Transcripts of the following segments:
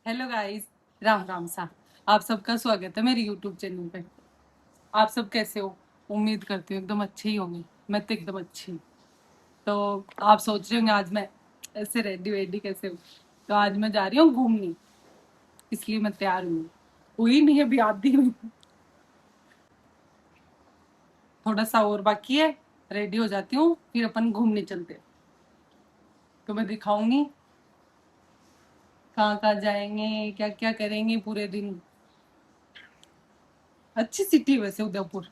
Hello guys, Ram Ram सा। आप सबका स्वागत है मेरे यूट्यूब चैनल पे। आप सब कैसे हो? उम्मीद करती हूँ एकदम अच्छे ही होंगे। मैं तो एकदम अच्छी हूँ। तो आप सोच रहे होंगे आज मैं ऐसे रेडी वेडी कैसे हूँ। तो आज मैं जा रही हूँ घूमने, इसलिए मैं तैयार हूँ। हुई नहीं अभी, आधी हुई। थोड़ा सा और बाकी है, रेडी हो जाती हूँ, फिर अपन घूमने चलते हैं। तो मैं दिखाऊंगी कहाँ कहाँ जाएंगे, क्या क्या करेंगे पूरे दिन। अच्छी सिटी वैसे उदयपुर।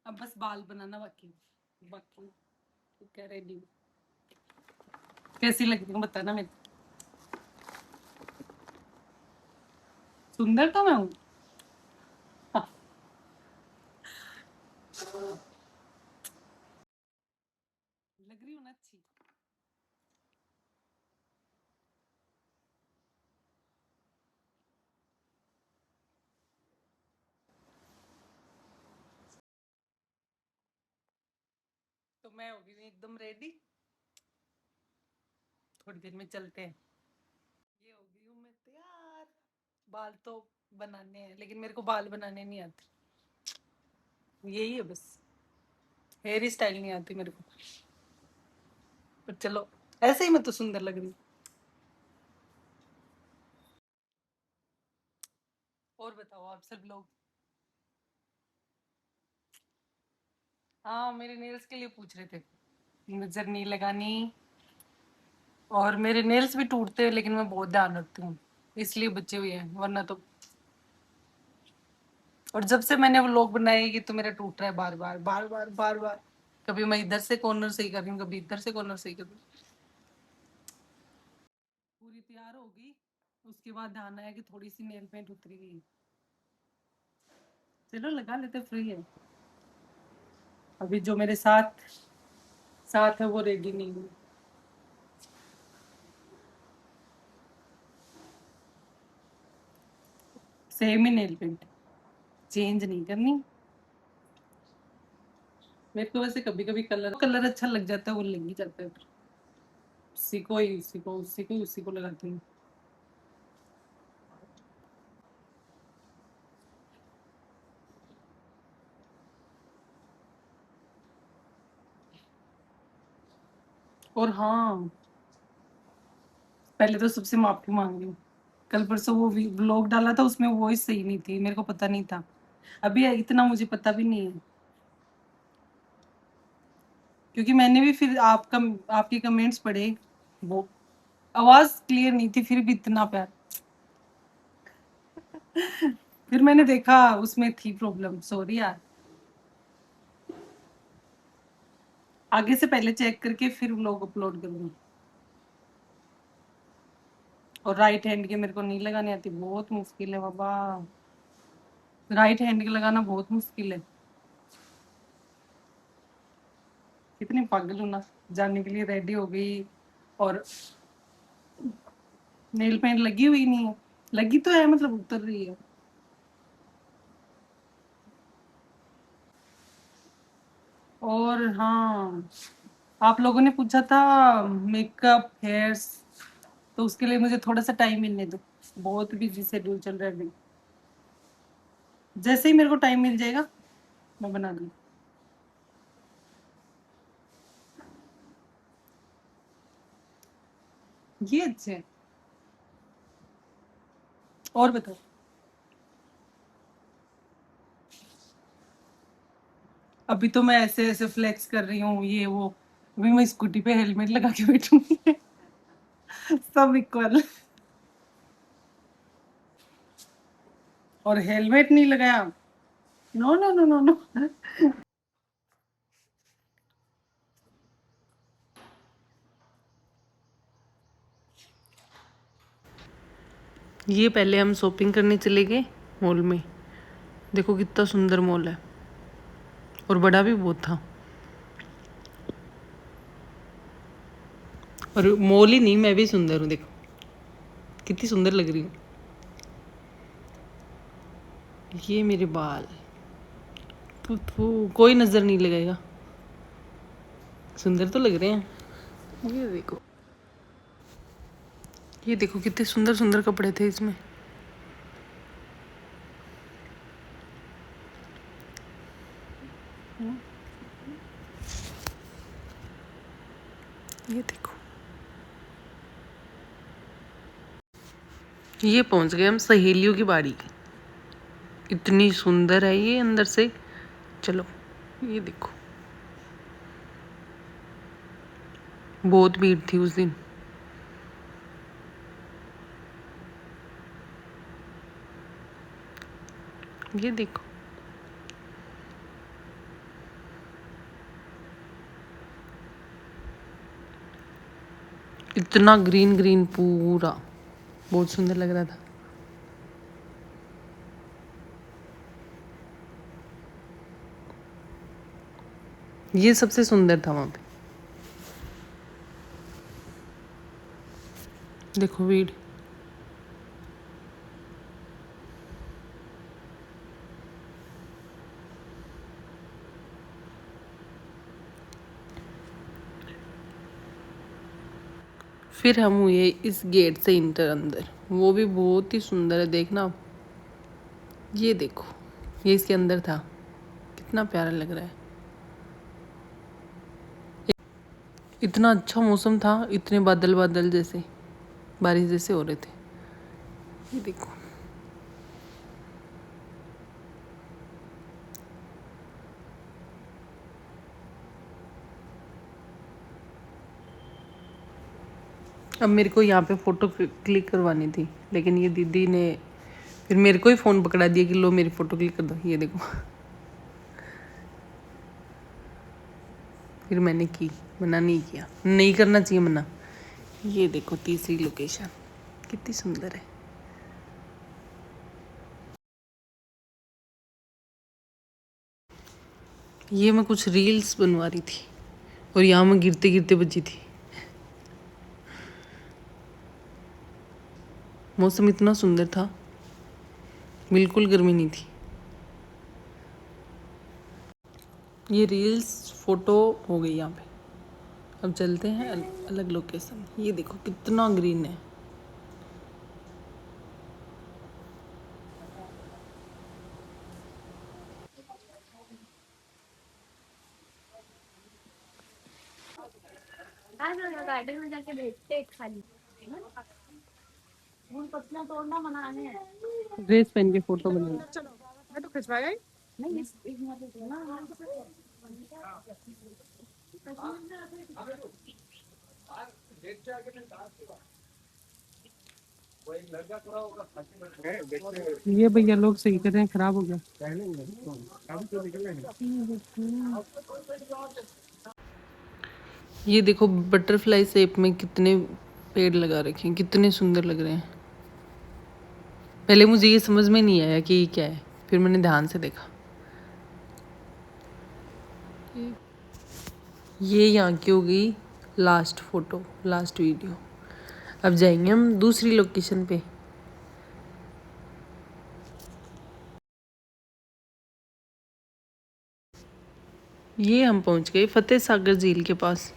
अब बस बाल बनाना बाकी बाकी। ठीक है, रेडी। कैसी लग रही हूँ बताना मेरे। सुंदर तो मैं हूँ। लग रही हूँ ना अच्छी। तो मैं होगी एकदम रेडी। थोड़ी देर में चलते हैं। ये हो गई हूँ मैं तैयार। बाल तो बनाने हैं, लेकिन मेरे को बाल बनाने नहीं आते। यही है बस, हेयर स्टाइल नहीं आती मेरे को। पर चलो, ऐसे ही मैं तो सुंदर लग रही हूँ। और बताओ आप सब लोग। हाँ, मेरे नेल्स के लिए पूछ रहे थे। नजर नहीं लगानी। और मेरे नेल्स भी टूटते हैं, लेकिन मैं बहुत ध्यान रखती हूँ, इसलिए बचे हुए हैं, वरना तो। और जब से मैंने वो लोग बनाए, ये तो मेरा टूट रहा है बार बार बार बार बार बार। कभी मैं इधर से कॉर्नर सही कर रही हूँ, कभी इधर से कॉर्नर सही कर रही हूँ। पूरी तैयार होगी, उसके बाद ध्यान आया कि थोड़ी सी नेल पेंट उतरी गई। चलो लगा लेते, फ्री है। अभी जो मेरे साथ साथ है वो रेडी नहीं हुई। सेम ही नेल पेंट, चेंज नहीं करनी। मेरे को वैसे कभी कभी कलर कलर अच्छा लग जाता है, वो लग ही जाता है। उसी को लगाती हूँ। और हाँ, पहले तो सबसे माफी मांग रही हूँ। कल परसों वो व्लॉग डाला था, उसमें वॉइस सही नहीं थी, मेरे को पता नहीं था। अभी इतना मुझे पता भी नहीं है, क्योंकि मैंने भी फिर आपके कमेंट्स पढ़े। वो आवाज क्लियर नहीं थी, फिर भी इतना प्यार। फिर मैंने देखा उसमें थी प्रॉब्लम, सॉरी यार। आगे से पहले चेक करके फिर व्लॉग अपलोड करूंगी। और राइट हैंड के मेरे को नहीं लगाने आती, बहुत मुश्किल है बाबा। राइट हैंड के लगाना बहुत मुश्किल है। कितनी पागल हूं ना, जाने के लिए रेडी हो गई। और नेल पेंट लगी हुई नहीं है। लगी तो है, मतलब उतर रही है। और हाँ, आप लोगों ने पूछा था मेकअप हेयर्स, तो उसके लिए मुझे थोड़ा सा टाइम मिलने दो। बहुत बिजी शेड्यूल चल रहा है अभी। जैसे ही मेरे को टाइम मिल जाएगा, मैं बना दूँ। ये अच्छे हैं। और बताओ। अभी तो मैं ऐसे ऐसे फ्लेक्स कर रही हूँ, ये वो। अभी मैं स्कूटी पे हेलमेट लगा के बैठूंगी। सब इक्वल। और हेलमेट नहीं लगाया, no no no no no. ये पहले हम शॉपिंग करने चले गए मॉल में। देखो कितना सुंदर मॉल है, और बड़ा भी बहुत था। और मॉल ही नहीं, मैं भी सुंदर हूँ, देखो कितनी सुंदर लग रही हूँ। ये मेरे बाल, थू थू, कोई नजर नहीं लगेगा। सुंदर तो लग रहे हैं। ये देखो, ये देखो कितने सुंदर सुंदर कपड़े थे इसमें। ये देखो, ये पहुंच गए हम सहेलियों की बाड़ी। इतनी सुंदर है ये अंदर से। चलो ये देखो, बहुत भीड़ थी उस दिन। ये देखो, इतना ग्रीन ग्रीन पूरा, बहुत सुंदर लग रहा था। ये सबसे सुंदर था वहां पे। देखो भीड़। फिर हम हुए इस गेट से इंटर अंदर, वो भी बहुत ही सुंदर है, देखना आप। ये देखो, ये इसके अंदर था, कितना प्यारा लग रहा है। इतना अच्छा मौसम था, इतने बादल बादल जैसे, बारिश जैसे हो रहे थे। ये देखो, अब मेरे को यहाँ पे फ़ोटो क्लिक करवानी थी, लेकिन ये दीदी ने फिर मेरे को ही फ़ोन पकड़ा दिया कि लो मेरी फ़ोटो क्लिक कर दो। ये देखो, फिर मैंने की, मना नहीं किया, नहीं करना चाहिए मना। ये देखो तीसरी लोकेशन, कितनी सुंदर है। ये मैं कुछ रील्स बनवा रही थी और यहाँ मैं गिरते गिरते बची थी। मौसम इतना सुंदर था, बिल्कुल गर्मी नहीं थी। ये रील्स फोटो हो गई यहाँ पे। अब चलते हैं अलग लोकेशन। ये देखो कितना ग्रीन है। गार्डन में जाके बैठते हैं खाली। पत्तियां तोड़ना मना है। ड्रेस पहन के फोटो बनाना। चलो मैं तो खिंचवाएगा ही नहीं। ना ये भैया लोग सही कर रहे हैं, खराब हो गया। ये देखो बटरफ्लाई शेप में कितने पेड़ लगा रखे हैं, कितने सुंदर लग रहे हैं। पहले मुझे ये समझ में नहीं आया कि ये क्या है, फिर मैंने ध्यान से देखा। ये यहाँ की हो गई लास्ट फोटो, लास्ट वीडियो। अब जाएंगे हम दूसरी लोकेशन पे। ये हम पहुंच गए फतेह सागर झील के पास।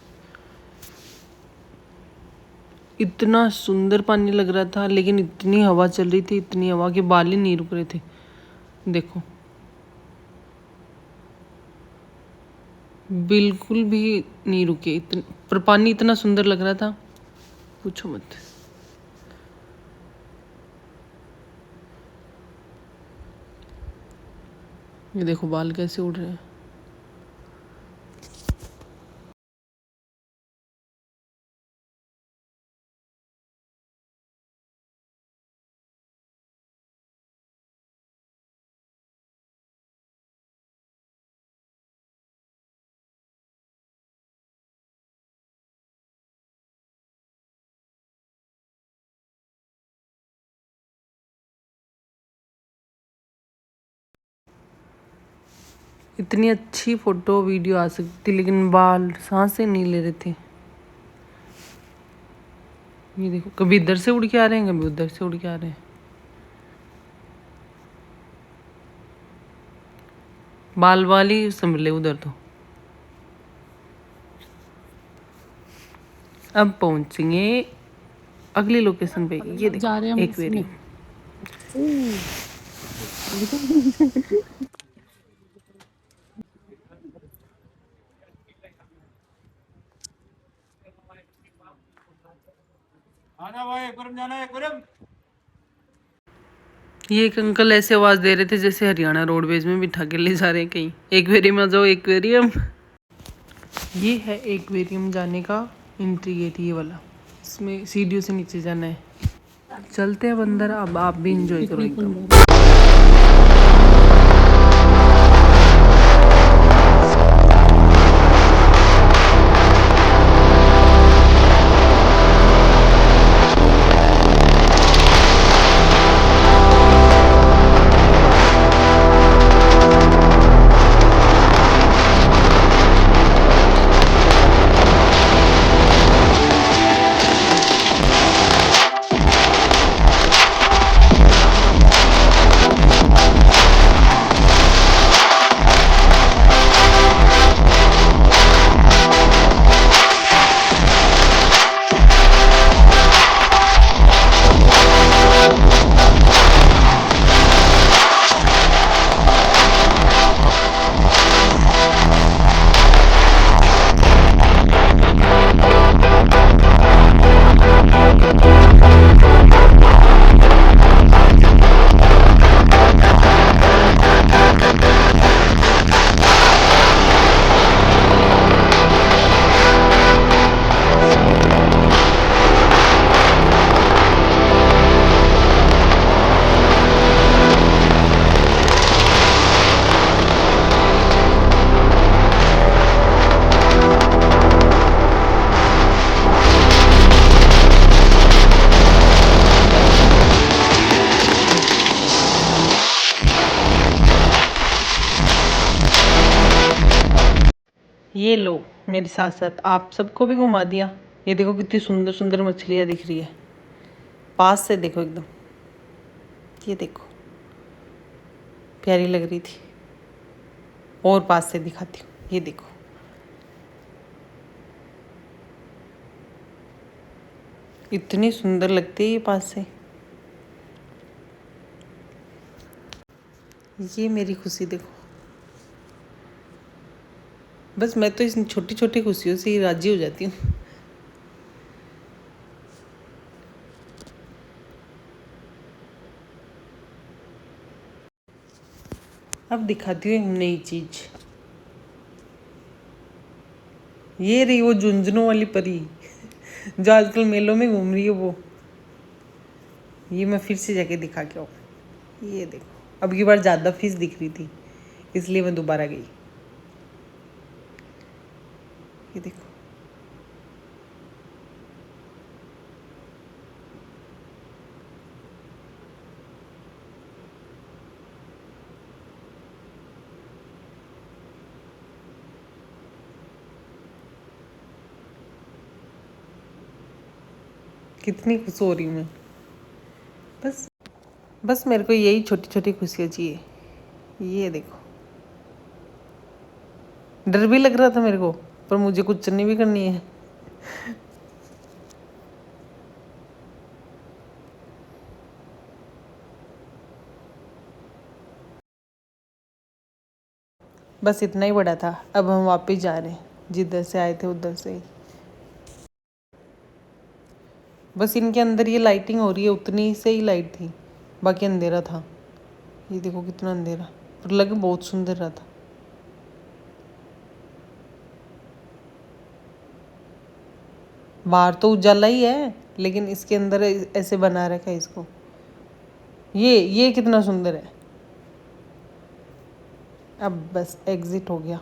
इतना सुंदर पानी लग रहा था, लेकिन इतनी हवा चल रही थी, इतनी हवा के बाल ही नहीं रुक रहे थे। देखो बिल्कुल भी नहीं रुके, पर पानी इतना सुंदर लग रहा था, पूछो मत। ये देखो बाल कैसे उड़ रहे हैं। इतनी अच्छी फोटो वीडियो आ सकती, लेकिन बाल सांसें नहीं ले रहे थे। ये देखो कभी इधर से उड़ के आ रहे हैं, कभी उधर से उड़ के आ रहे हैं। बाल वाली संभले उधर तो। अब पहुंचेंगे अगली लोकेशन पे ये देखो जा रहे हैं हम एक्वेरियम। ये एक अंकल ऐसे आवाज दे रहे थे जैसे हरियाणा रोडवेज में बिठा के ले जा रहे हैं कहीं। एक्वेरियम आ जाओ एक्वेरियम। ये है एक्वेरियम जाने का एंट्री गेट, ये वाला। इसमें सीढ़ियों से नीचे जाना है। चलते हैं अंदर, अब आप भी इंजॉय करो एकदम। ये लो मेरे साथ साथ आप सबको भी घुमा दिया। ये देखो कितनी सुंदर सुंदर मछलियाँ दिख रही है, पास से देखो एकदम। ये देखो प्यारी लग रही थी, और पास से दिखाती हूँ। ये देखो इतनी सुंदर लगती है ये पास से। ये मेरी खुशी देखो, बस मैं तो इस छोटी छोटी खुशियों से ही राजी हो जाती हूँ। अब दिखाती हूँ एक नई चीज। ये रही वो झुंझुनों वाली परी जो आजकल मेलों में घूम रही है वो। ये मैं फिर से जाके दिखा के आऊँ। ये देखो अब की बार ज़्यादा फीस दिख रही थी, इसलिए मैं दोबारा गई। ये देखो कितनी खुश हो रही हूँ मैं। बस बस मेरे को यही छोटी छोटी खुशियाँ चाहिए। ये देखो डर भी लग रहा था मेरे को, पर मुझे कुछ नहीं भी करनी है। बस इतना ही बड़ा था। अब हम वापस जा रहे हैं, जिधर से आए थे उधर से ही। बस इनके अंदर ये लाइटिंग हो रही है, उतनी से ही लाइट थी, बाकी अंधेरा था। ये देखो कितना अंधेरा, पर लग बहुत सुंदर रहा था। बाहर तो उजाला ही है, लेकिन इसके अंदर ऐसे बना रखा है इसको। ये कितना सुंदर है। अब बस एग्जिट हो गया,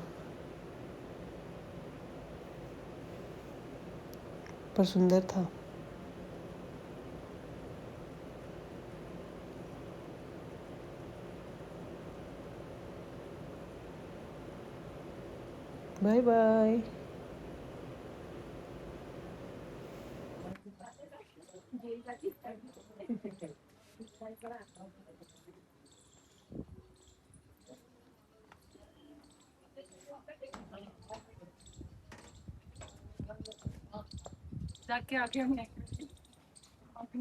पर सुंदर था। Bye bye. जाके आके हम अब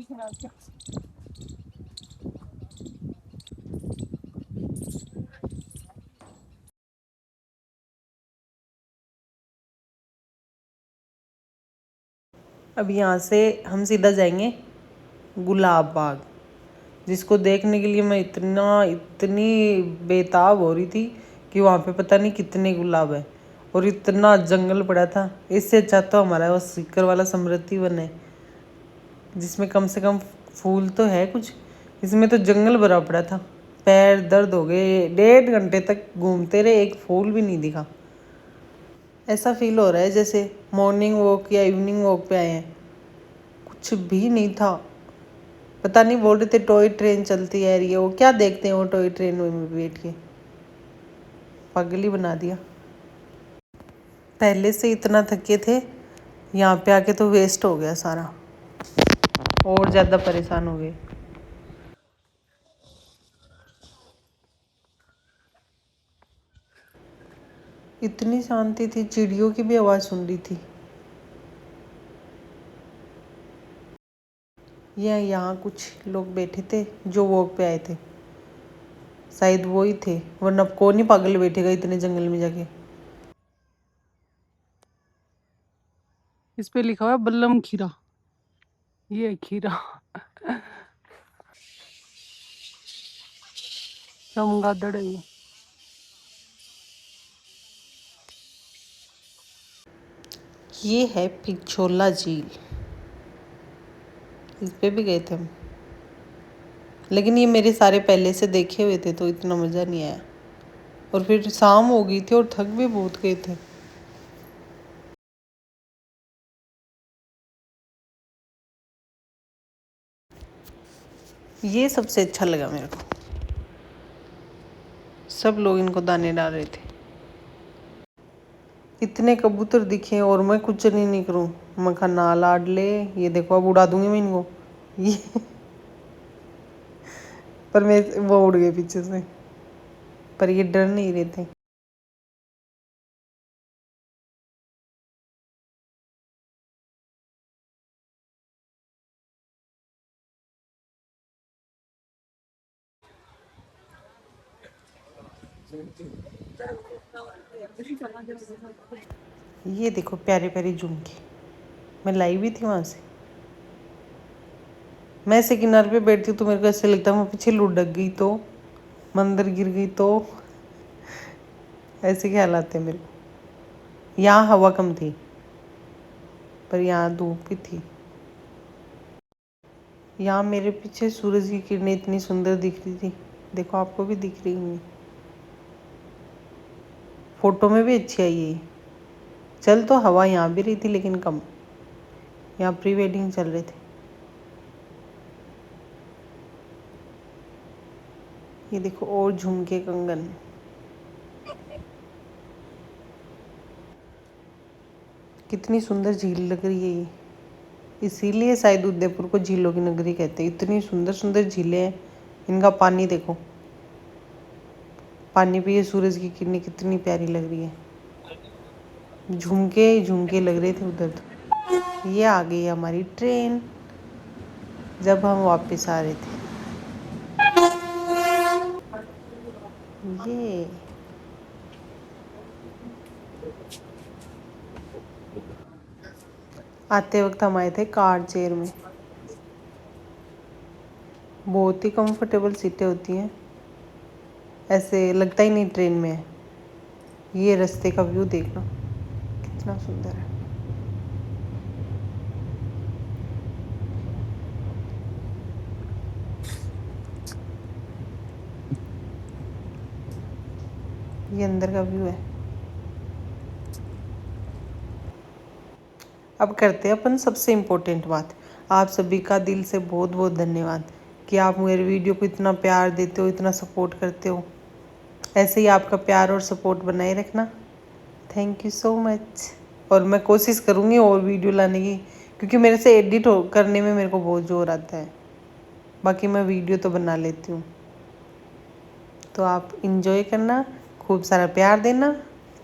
यहाँ से हम सीधा जाएंगे गुलाब बाग, जिसको देखने के लिए मैं इतनी बेताब हो रही थी कि वहाँ पे पता नहीं कितने गुलाब है और इतना जंगल पड़ा था। इससे अच्छा तो हमारा वो सीकर वाला समृद्धि वन है, जिसमें कम से कम फूल तो है कुछ, इसमें तो जंगल भरा पड़ा था। पैर दर्द हो गए, 1.5 घंटे तक घूमते रहे, एक फूल भी नहीं दिखा। ऐसा फील हो रहा है जैसे मॉर्निंग वॉक या इवनिंग वॉक पे आए हैं, कुछ भी नहीं था। पता नहीं, बोल रहे थे टॉय ट्रेन चलती है रही है, वो क्या देखते हैं वो टॉय ट्रेन में बैठ के, पागल ही बना दिया। पहले से इतना थके थे, यहाँ पे आके तो वेस्ट हो गया सारा, और ज़्यादा परेशान हो गए। इतनी शांति थी, चिड़ियों की भी आवाज़ सुन रही थी। यहाँ कुछ लोग बैठे थे जो वॉक पे आए थे, शायद वो ही थे, वरना कौन ही पागल बैठेगा इतने जंगल में जाके। इस पे लिखा हुआ है बल्लम खीरा, ये खीरा चमगादड़ है ये है पिछोला झील, इस पे भी गए थे हम, लेकिन ये मेरे सारे पहले से देखे हुए थे तो इतना मज़ा नहीं आया, और फिर शाम हो गई थी और थक भी बहुत गए थे। ये सबसे अच्छा लगा मेरे को, सब लोग इनको दाने डाल रहे थे। इतने कबूतर दिखे और मैं कुछ नहीं करूं, मैं खा ना लाड ले, ये देखो अब उड़ा दूंगी मैं इनको, ये पर मैं वो उड़ गए पीछे से, पर ये डर नहीं रहे थे। ये देखो प्यारे प्यारे झुमके, मैं लाई भी थी वहां से। मैं ऐसे किनारे पे बैठती हूँ तो मेरे को ऐसे लगता है मैं पीछे लुढ़क गई तो, मंदिर गिर गई तो, ऐसे ख्याल आते हैं मेरे को। यहाँ हवा कम थी पर यहाँ धूप भी थी। यहाँ मेरे पीछे सूरज की किरणें इतनी सुंदर दिख रही थी, देखो आपको भी दिख रही होंगी, फोटो में भी अच्छी आई है। चल तो हवा यहाँ भी रही थी लेकिन कम, यहाँ प्री वेडिंग चल रहे थे। ये देखो और झुमके कंगन, कितनी सुंदर झील लग रही है ये, इसीलिए शायद उदयपुर को झीलों की नगरी कहते हैं। इतनी सुंदर सुंदर झीलें हैं, इनका पानी देखो, पानी पे ये सूरज की किरणें कितनी प्यारी लग रही है। झुमके झुमके लग रहे थे उधर तो। ये आ गई हमारी ट्रेन, जब हम वापस आ रहे थे। ये आते वक्त हम आए थे कार चेयर में, बहुत ही कंफर्टेबल सीटें होती हैं, ऐसे लगता ही नहीं ट्रेन में है। ये रास्ते का व्यू देखना कितना सुंदर है। ये अंदर का व्यू है। अब करते हैं अपन सबसे इम्पोर्टेंट बात। आप सभी का दिल से बहुत बहुत धन्यवाद कि आप मेरे वीडियो को इतना प्यार देते हो, इतना सपोर्ट करते हो। ऐसे ही आपका प्यार और सपोर्ट बनाए रखना। Thank you so much. और मैं कोशिश करूँगी और वीडियो लाने की, क्योंकि मेरे से एडिट करने में मेरे को बहुत ज़ोर आता है, बाकी मैं वीडियो तो बना लेती हूँ। तो आप इंजॉय करना, खूब सारा प्यार देना।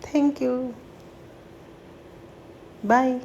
Thank you, bye.